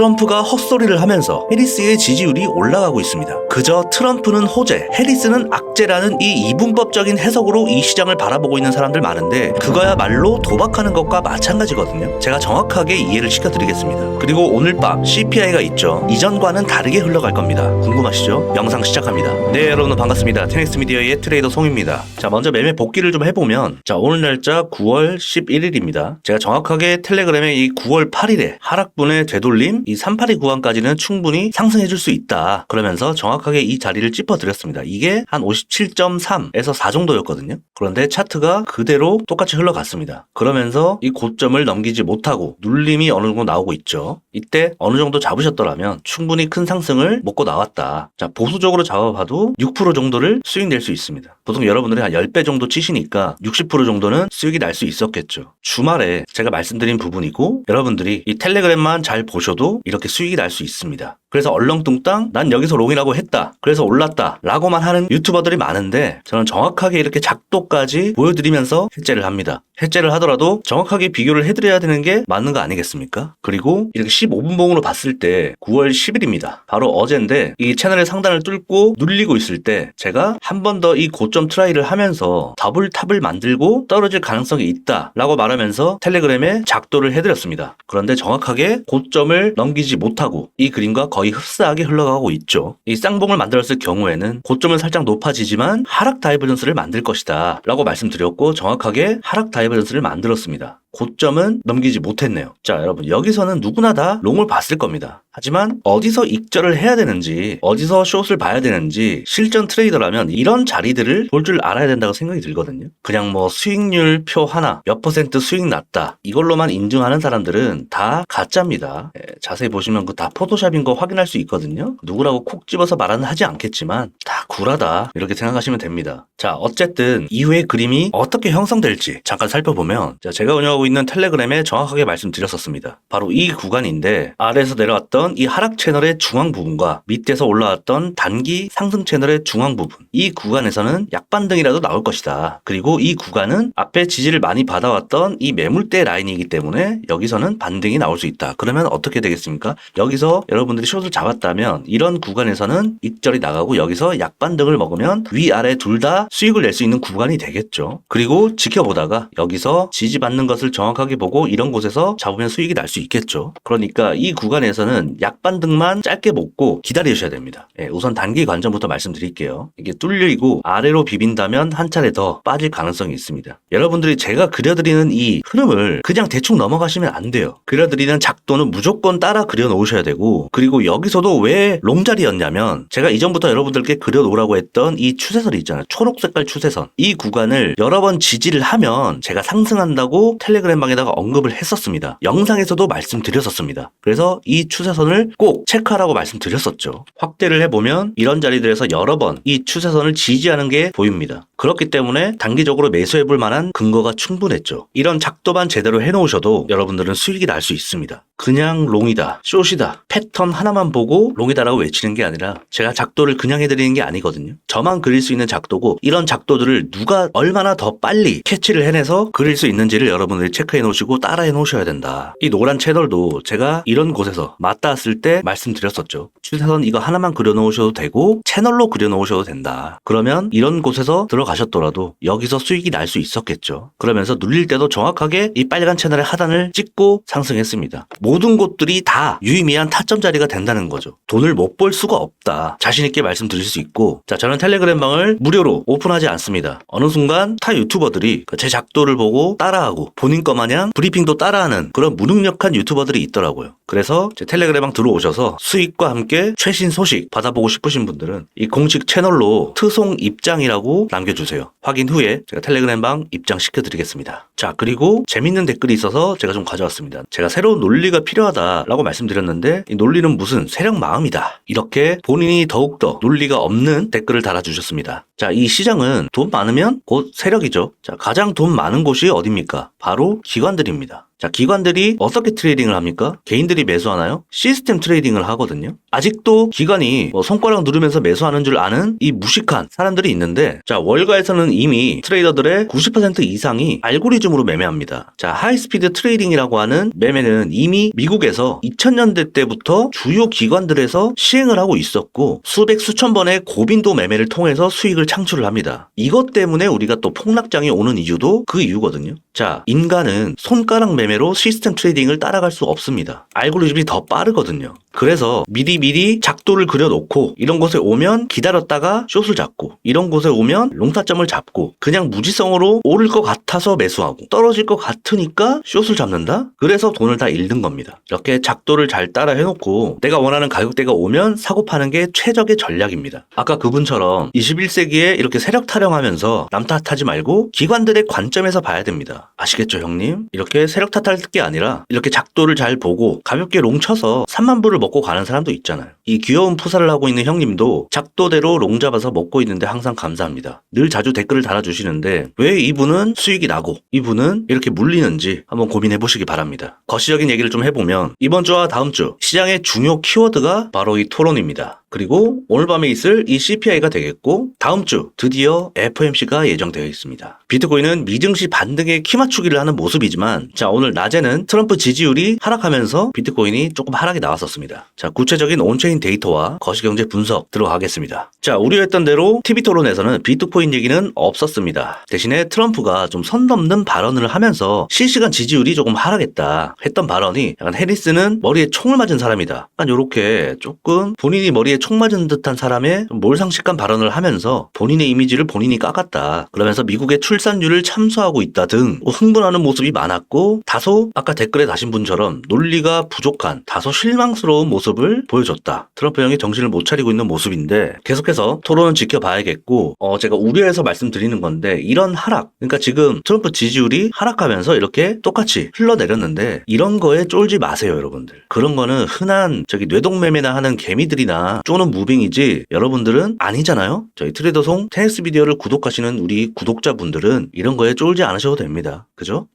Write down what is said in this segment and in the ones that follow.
트럼프가 헛소리를 하면서 해리스의 지지율이 올라가고 있습니다. 그저 트럼프는 호재, 해리스는 악재라는 이 이분법적인 해석으로 이 시장을 바라보고 있는 사람들 많은데 그거야말로 도박하는 것과 마찬가지거든요. 제가 정확하게 이해를 시켜드리겠습니다. 그리고 오늘 밤 CPI가 있죠. 이전과는 다르게 흘러갈 겁니다. 궁금하시죠? 영상 시작합니다. 네, 여러분 반갑습니다. 테넥스 미디어의 트레이더 송입니다. 자, 먼저 매매 복귀를 좀 해보면, 자, 오늘 날짜 9월 11일입니다. 제가 정확하게 텔레그램에 이 9월 8일에 하락분의 되돌림, 이 382 구간까지는 충분히 상승해줄 수 있다. 그러면서 정확하게 이 자리를 짚어드렸습니다. 이게 한 57.3에서 4 정도였거든요. 그런데 차트가 그대로 똑같이 흘러갔습니다. 그러면서 이 고점을 넘기지 못하고 눌림이 어느 정도 나오고 있죠. 이때 어느 정도 잡으셨더라면 충분히 큰 상승을 먹고 나왔다. 자, 보수적으로 잡아봐도 6% 정도를 수익 낼 수 있습니다. 보통 여러분들이 한 10배 정도 치시니까 60% 정도는 수익이 날 수 있었겠죠. 주말에 제가 말씀드린 부분이고 여러분들이 이 텔레그램만 잘 보셔도 이렇게 수익이 날 수 있습니다. 그래서 얼렁뚱땅 난 여기서 롱이라고 했다, 그래서 올랐다 라고만 하는 유튜버들이 많은데, 저는 정확하게 이렇게 작도까지 보여드리면서 해제를 합니다. 해제를 하더라도 정확하게 비교를 해드려야 되는 게 맞는 거 아니겠습니까? 그리고 이렇게 15분 봉으로 봤을 때 9월 10일입니다. 바로 어젠데 이 채널의 상단을 뚫고 눌리고 있을 때 제가 한 번 더 이 고점 트라이를 하면서 더블 탑을 만들고 떨어질 가능성이 있다 라고 말하면서 텔레그램에 작도를 해드렸습니다. 그런데 정확하게 고점을 넘기지 못하고 이 그림과 거의 흡사하게 흘러가고 있죠. 이 쌍봉을 만들었을 경우에는 고점은 살짝 높아지지만 하락 다이버전스를 만들 것이다 라고 말씀드렸고, 정확하게 하락 다이버전스를 만들었습니다. 고점은 넘기지 못했네요. 자, 여러분 여기서는 누구나 다 롱을 봤을 겁니다. 하지만 어디서 익절을 해야 되는지, 어디서 숏을 봐야 되는지 실전 트레이더라면 이런 자리들을 볼 줄 알아야 된다고 생각이 들거든요. 그냥 뭐 수익률 표 하나 몇 퍼센트 수익 났다 이걸로만 인증하는 사람들은 다 가짜입니다. 자세히 보시면 그 다 포토샵인 거 확인할 수 있거든요. 누구라고 콕 집어서 말은 하지 않겠지만 다 구라다 이렇게 생각하시면 됩니다. 자, 어쨌든 이후의 그림이 어떻게 형성될지 잠깐 살펴보면, 자, 제가 운영하고 있는 텔레그램에 정확하게 말씀드렸었습니다. 바로 이 구간인데 아래에서 내려왔던 이 하락 채널의 중앙 부분과 밑에서 올라왔던 단기 상승 채널의 중앙 부분, 이 구간에서는 약반등이라도 나올 것이다. 그리고 이 구간은 앞에 지지를 많이 받아왔던 이 매물대 라인이기 때문에 여기서는 반등이 나올 수 있다. 그러면 어떻게 되겠습니까? 여기서 여러분들이 숏을 잡았다면 이런 구간에서는 익절이 나가고 여기서 약반등을 먹으면 위아래 둘 다 수익을 낼 수 있는 구간이 되겠죠. 그리고 지켜보다가 여기서 지지받는 것을 정확하게 보고 이런 곳에서 잡으면 수익이 날 수 있겠죠. 그러니까 이 구간에서는 약반등만 짧게 먹고 기다리셔야 됩니다. 우선 단기 관점부터 말씀드릴게요. 이게 뚫리고 아래로 비빈다면 한 차례 더 빠질 가능성이 있습니다. 여러분들이 제가 그려드리는 이 흐름을 그냥 대충 넘어가시면 안 돼요. 그려드리는 작도는 무조건 따라 그려 놓으셔야 되고, 그리고 여기서도 왜 롱자리였냐면 제가 이전부터 여러분들께 그려 놓으라고 했던 이 추세선이 있잖아요. 초록 색깔 추세선. 이 구간을 여러 번 지지를 하면 제가 상승한다고 텔레그램 방에다가 언급을 했었습니다. 영상에서도 말씀드렸었습니다. 그래서 이 추세선을 꼭 체크하라고 말씀드렸었죠. 확대를 해보면 이런 자리들에서 여러 번 이 추세선을 지지하는 게 보입니다. 그렇기 때문에 단기적으로 매수해볼 만한 근거가 충분했죠. 이런 작도만 제대로 해놓으셔도 여러분들은 수익이 날 수 있습니다. 그냥 롱이다, 숏이다, 패턴 하나만 보고 롱이다라고 외치는 게 아니라 제가 작도를 그냥 해드리는 게 아니거든요. 저만 그릴 수 있는 작도고, 이런 작도들을 누가 얼마나 더 빨리 캐치를 해내서 그릴 수 있는지를 여러분들이 체크해 놓으시고 따라해 놓으셔야 된다. 이 노란 채널도 제가 이런 곳에서 맞닿았을 때 말씀드렸었죠. 추세선 이거 하나만 그려 놓으셔도 되고 채널로 그려 놓으셔도 된다. 그러면 이런 곳에서 들어가셨더라도 여기서 수익이 날 수 있었겠죠. 그러면서 눌릴 때도 정확하게 이 빨간 채널의 하단을 찍고 상승했습니다. 모든 곳들이 다 유의미한 타점 자리가 된다는 거죠. 돈을 못 벌 수가 없다. 자신 있게 말씀드릴 수 있고, 자, 저는 텔레그램 방을 무료로 오픈하지 않습니다. 어느 순간 타 유튜버들이 제 작도를 보고 따라하고 본인 거 마냥 브리핑도 따라하는 그런 무능력한 유튜버들이 있더라고요. 그래서 제 텔레그램 방 들어오셔서 수익과 함께 최신 소식 받아보고 싶으신 분들은 이 공식 채널로 트송 입장이라고 남겨주세요. 확인 후에 제가 텔레그램 방 입장시켜드리겠습니다. 자, 그리고 재밌는 댓글이 있어서 제가 좀 가져왔습니다. 제가 새로운 논리가 필요하다라고 말씀드렸는데 이 논리는 무슨 세력 마음이다, 이렇게 본인이 더욱더 논리가 없는 댓글을 달아주셨습니다. 자, 이 시장은 돈 많으면 곧 세력이죠. 자, 가장 돈 많은 곳이 어디입니까? 바로 기관들입니다. 자, 기관들이 어떻게 트레이딩을 합니까? 개인들이 매수하나요? 시스템 트레이딩을 하거든요. 아직도 기관이 손가락 누르면서 매수하는 줄 아는 이 무식한 사람들이 있는데, 자, 월가에서는 이미 트레이더들의 90% 이상이 알고리즘으로 매매합니다. 자, 하이스피드 트레이딩이라고 하는 매매는 이미 미국에서 2000년대 때부터 주요 기관들에서 시행을 하고 있었고, 수백 수천 번의 고빈도 매매를 통해서 수익을 창출을 합니다. 이것 때문에 우리가 또 폭락장이 오는 이유도 그 이유거든요. 자, 인간은 손가락 매매로 시스템 트레이딩을 따라갈 수 없습니다. 알고리즘이 더 빠르거든요. 그래서 미리 작도를 그려놓고 이런 곳에 오면 기다렸다가 숏을 잡고, 이런 곳에 오면 롱타점을 잡고, 그냥 무지성으로 오를 것 같아서 매수하고 떨어질 것 같으니까 숏을 잡는다? 그래서 돈을 다 잃는 겁니다. 이렇게 작도를 잘 따라 해놓고 내가 원하는 가격대가 오면 사고 파는 게 최적의 전략입니다. 아까 그분처럼 21세기에 이렇게 세력 타령하면서 남 탓하지 말고 기관들의 관점에서 봐야 됩니다. 아시겠죠, 형님? 이렇게 세력 탓할 게 아니라 이렇게 작도를 잘 보고 가볍게 롱 쳐서 3만 불을 먹고 가는 사람도 있잖아요. 이 귀여운 푸사를 하고 있는 형님도 작도대로 롱 잡아서 먹고 있는데 항상 감사합니다. 늘 자주 댓글을 달아주시는데 왜 이분은 수익이 나고 이분은 이렇게 물리는지 한번 고민해 보시기 바랍니다. 거시적인 얘기를 좀 해보면 이번 주와 다음 주 시장의 중요 키워드가 바로 이 토론입니다. 그리고 오늘 밤에 있을 이 CPI가 되겠고, 다음 주 드디어 FOMC가 예정되어 있습니다. 비트코인은 미증시 반등의 키 맞추기를 하는 모습이지만, 자, 오늘 낮에는 트럼프 지지율이 하락하면서 비트코인이 조금 하락이 나왔었습니다. 자, 구체적인 온체인 데이터와 거시경제 분석 들어가겠습니다. 자, 우려했던 대로 TV 토론에서는 비트코인 얘기는 없었습니다. 대신에 트럼프가 좀 선 넘는 발언을 하면서 실시간 지지율이 조금 하락했다 했던 발언이, 약간 해리스는 머리에 총을 맞은 사람이다, 약간 요렇게 조금 본인이 머리에 총 맞은 듯한 사람의 몰상식한 발언을 하면서 본인의 이미지를 본인이 깎았다, 그러면서 미국의 출산율을 참수하고 있다 등 흥분하는 모습이 많았고, 다소 아까 댓글에 다신 분처럼 논리가 부족한 다소 실망스러운 모습을 보여줬다. 트럼프 형이 정신을 못 차리고 있는 모습인데 계속해서 토론은 지켜봐야겠고, 제가 우려해서 말씀드리는 건데, 이런 하락, 그러니까 지금 트럼프 지지율이 하락하면서 이렇게 똑같이 흘러내렸는데 이런 거에 쫄지 마세요, 여러분들. 그런 거는 흔한 뇌동매매나 하는 개미들이나 쪼는 무빙이지 여러분들은 아니잖아요. 저희 트레이더송 테니스 비디오를 구독하시는 우리 구독자분들은 이런 거에 쫄지 않으셔도 됩니다. 그죠?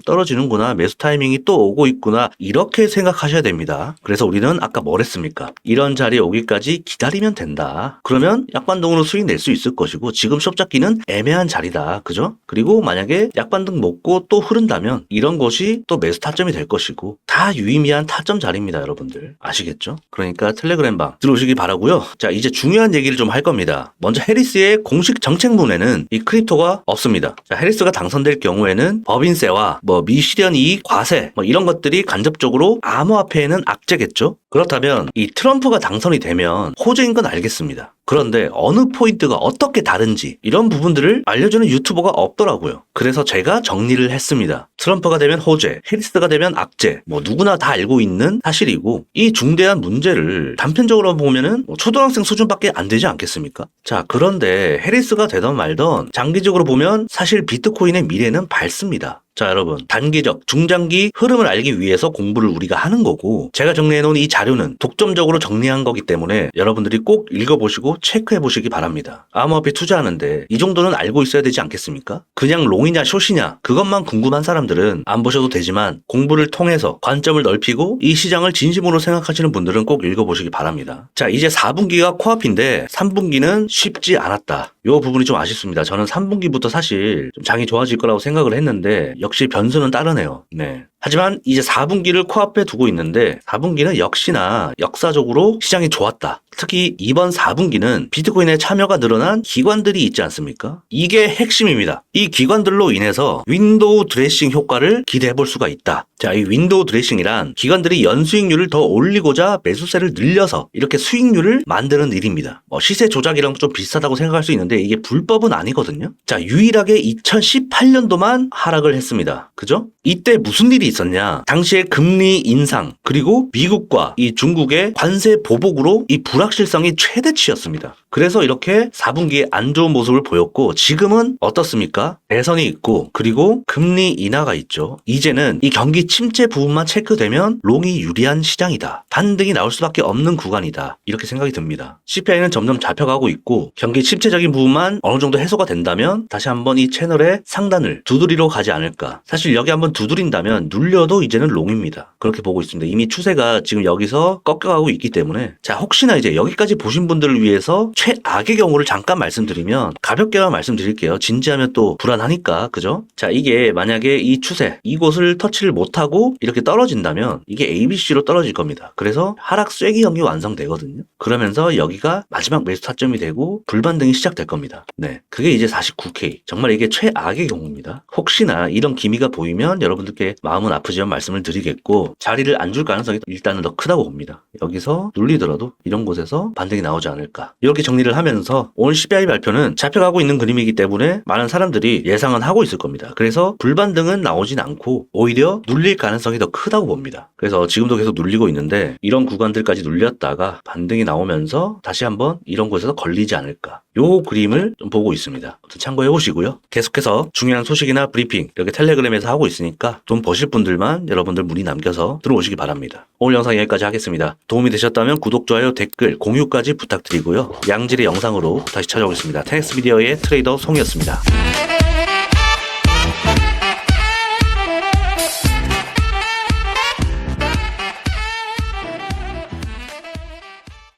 떨어지는구나, 매수 타이밍이 또 오고 있구나, 이렇게 생각하셔야 됩니다. 그래서 우리는 아까 뭘 했습니까? 이런 자리에 오기까지 기다리면 된다. 그러면 약반등으로 수익 낼 수 있을 것이고, 지금 숍 잡기는 애매한 자리다. 그죠? 그리고 만약에 약반등 먹고 또 흐른다면 이런 것이 또 매수 타점이 될 것이고, 다 유의미한 타점 자리입니다, 여러분들. 아시겠죠? 그러니까 텔레그램방 들어오시기 바라고요. 자, 이제 중요한 얘기를 좀 할 겁니다. 먼저 해리스의 공식 정책문에는 이 크립토가 없습니다. 자, 해리스가 당선될 경우에는 법인세와 미실현 이익, 과세 이런 것들이 간접적으로 암호화폐에는 악재겠죠. 그렇다면 이 트럼프가 당선이 되면 호재인 건 알겠습니다. 그런데 어느 포인트가 어떻게 다른지 이런 부분들을 알려주는 유튜버가 없더라고요. 그래서 제가 정리를 했습니다. 트럼프가 되면 호재, 해리스가 되면 악재, 누구나 다 알고 있는 사실이고, 이 중대한 문제를 단편적으로 보면은 초등학생 수준밖에 안 되지 않겠습니까? 자, 그런데 해리스가 되던 말던 장기적으로 보면 사실 비트코인의 미래는 밝습니다. 자, 여러분, 단기적, 중장기 흐름을 알기 위해서 공부를 우리가 하는 거고, 제가 정리해놓은 이 자료는 독점적으로 정리한 거기 때문에 여러분들이 꼭 읽어보시고 체크해보시기 바랍니다. 암호화폐 투자하는데 이 정도는 알고 있어야 되지 않겠습니까? 그냥 롱이냐 숏이냐 그것만 궁금한 사람들은 안 보셔도 되지만, 공부를 통해서 관점을 넓히고 이 시장을 진심으로 생각하시는 분들은 꼭 읽어보시기 바랍니다. 자, 이제 4분기가 코앞인데 3분기는 쉽지 않았다. 이 부분이 좀 아쉽습니다. 저는 3분기부터 사실 좀 장이 좋아질 거라고 생각을 했는데 역시 변수는 따르네요. 네. 하지만 이제 4분기를 코앞에 두고 있는데 4분기는 역시나 역사적으로 시장이 좋았다. 특히 이번 4분기는 비트코인의 참여가 늘어난 기관들이 있지 않습니까? 이게 핵심입니다. 이 기관들로 인해서 윈도우 드레싱 효과를 기대해 볼 수가 있다. 자, 이 윈도우 드레싱이란 기관들이 연수익률을 더 올리고자 매수세를 늘려서 이렇게 수익률을 만드는 일입니다. 시세 조작이랑 좀 비슷하다고 생각할 수 있는데 이게 불법은 아니거든요. 자, 유일하게 2018년도만 하락을 했습니다. 그죠? 이때 무슨 일이 있었냐? 당시에 금리 인상, 그리고 미국과 이 중국의 관세 보복으로 이 불확실성이 최대치였습니다. 그래서 이렇게 4분기에 안 좋은 모습을 보였고, 지금은 어떻습니까? 대선이 있고, 그리고 금리 인하가 있죠. 이제는 이 경기 침체 부분만 체크되면 롱이 유리한 시장이다. 반등이 나올 수밖에 없는 구간이다. 이렇게 생각이 듭니다. CPI는 점점 잡혀가고 있고, 경기 침체적인 부분만 어느 정도 해소가 된다면 다시 한번 이 채널의 상단을 두드리러 가지 않을까. 사실 여기 한번 두드린다면 눌려도 이제는 롱입니다. 그렇게 보고 있습니다. 이미 추세가 지금 여기서 꺾여가고 있기 때문에 자, 혹시나 이제 여기까지 보신 분들을 위해서 최악의 경우를 잠깐 말씀드리면 가볍게만 말씀드릴게요. 진지하면 또 불안하니까. 그죠? 자, 이게 만약에 이 추세 이곳을 터치를 못하고 이렇게 떨어진다면 이게 ABC로 떨어질 겁니다. 그래서 하락 쐐기 형이 완성되거든요. 그러면서 여기가 마지막 매수 타점이 되고 불반등이 시작될 겁니다. 네, 그게 이제 49K. 정말 이게 최악의 경우입니다. 혹시나 이런 기미가 보이면 여러분들께 마음은 아프지만 말씀을 드리겠고 자리를 안 줄 가능성이 일단은 더 크다고 봅니다. 여기서 눌리더라도 이런 곳에서 반등이 나오지 않을까. 이렇게 정리를 하면서 오늘 CPI 발표는 잡혀가고 있는 그림이기 때문에 많은 사람들이 예상은 하고 있을 겁니다. 그래서 불반등은 나오진 않고 오히려 눌릴 가능성이 더 크다고 봅니다. 그래서 지금도 계속 눌리고 있는데 이런 구간들까지 눌렸다가 반등이 나오면서 다시 한번 이런 곳에서 걸리지 않을까. 요 그림을 좀 보고 있습니다. 참고해 보시고요. 계속해서 중요한 소식이나 브리핑 이렇게 텔레그램에서 하고 있으니까 돈 버실 분들만 여러분들 문의 남겨서 들어오시기 바랍니다. 오늘 영상 여기까지 하겠습니다. 도움이 되셨다면 구독, 좋아요, 댓글, 공유까지 부탁드리고요. 양질의 영상으로 다시 찾아오겠습니다. 테넥스 미디어의 트레이더 송이었습니다.